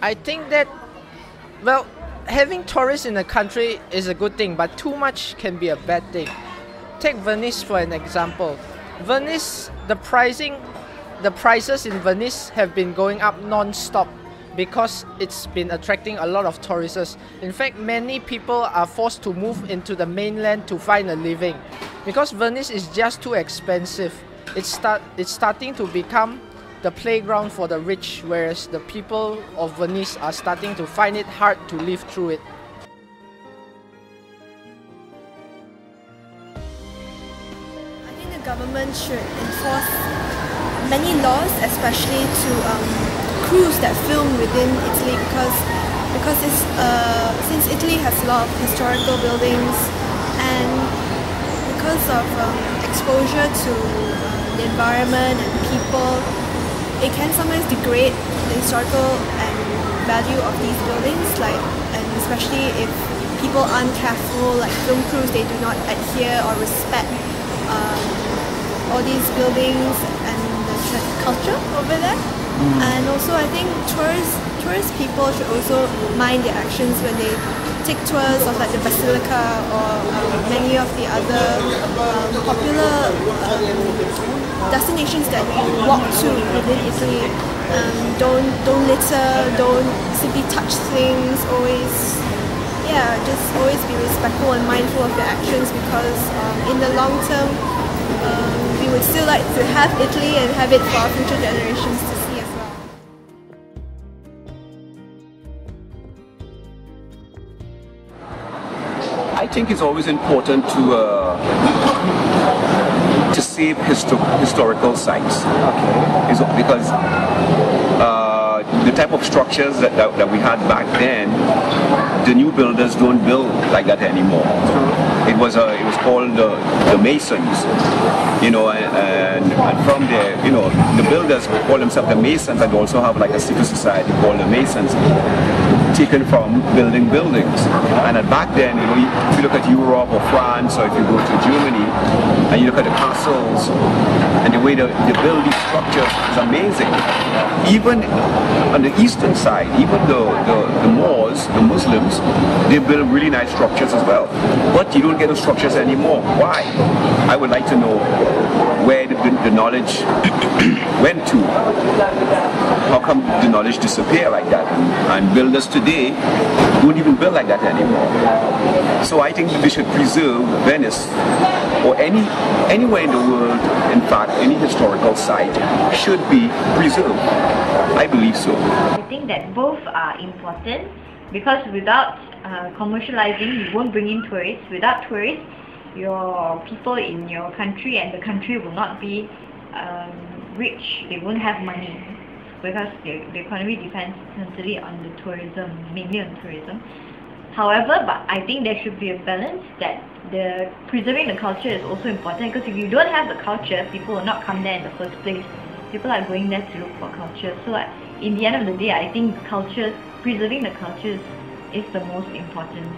I think that, well, having tourists in a country is a good thing, but too much can be a bad thing. Take Venice for an example. Venice, the prices in Venice have been going up non-stop because it's been attracting a lot of tourists. In fact, many people are forced to move into the mainland to find a living because Venice is just too expensive. It's starting to become the playground for the rich, whereas the people of Venice are starting to find it hard to live through it. I think the government should enforce many laws, especially to crews that film within Italy, because since Italy has a lot of historical buildings, and because of exposure to the environment and people, it can sometimes degrade the historical and value of these buildings, and especially if people aren't careful, like film crews, they do not adhere or respect all these buildings and the culture over there. And also I think tourist people should also mind their actions when they take tours of like the Basilica or many of the other popular destinations that you walk to within Italy. Don't litter, don't simply touch things, just always be respectful and mindful of your actions, because in the long term we would still like to have Italy and have it for our future generations to see as well. I think it's always important to save historical sites. Okay. Because the type of structures that we had back then, the new builders don't build like that anymore. It was called the Masons, and from there, the builders call themselves the Masons, and also have like a secret society called the Masons, taken from building buildings. And back then, if you look at Europe or France, or if you go to Germany, and you look at the castles and the way they build these structures is amazing. Even on the eastern side, even the Moors, the Muslims, they build really nice structures as well. But you don't get those structures anymore. Why? I would like to know where the knowledge went to. How come the knowledge disappear like that? And builders today don't even build like that anymore. So I think we should preserve Venice, or anywhere in the world, in fact, any historical site should be preserved. I believe so. I think that both are important, because without commercializing, you won't bring in tourists. Without tourists, your people in your country and the country will not be rich. They won't have money, because the economy depends totally on the tourism, mainly on tourism. However, but I think there should be a balance, that preserving the culture is also important, because if you don't have the culture, people will not come there in the first place. People are going there to look for culture. So in the end of the day, I think preserving the cultures is the most important.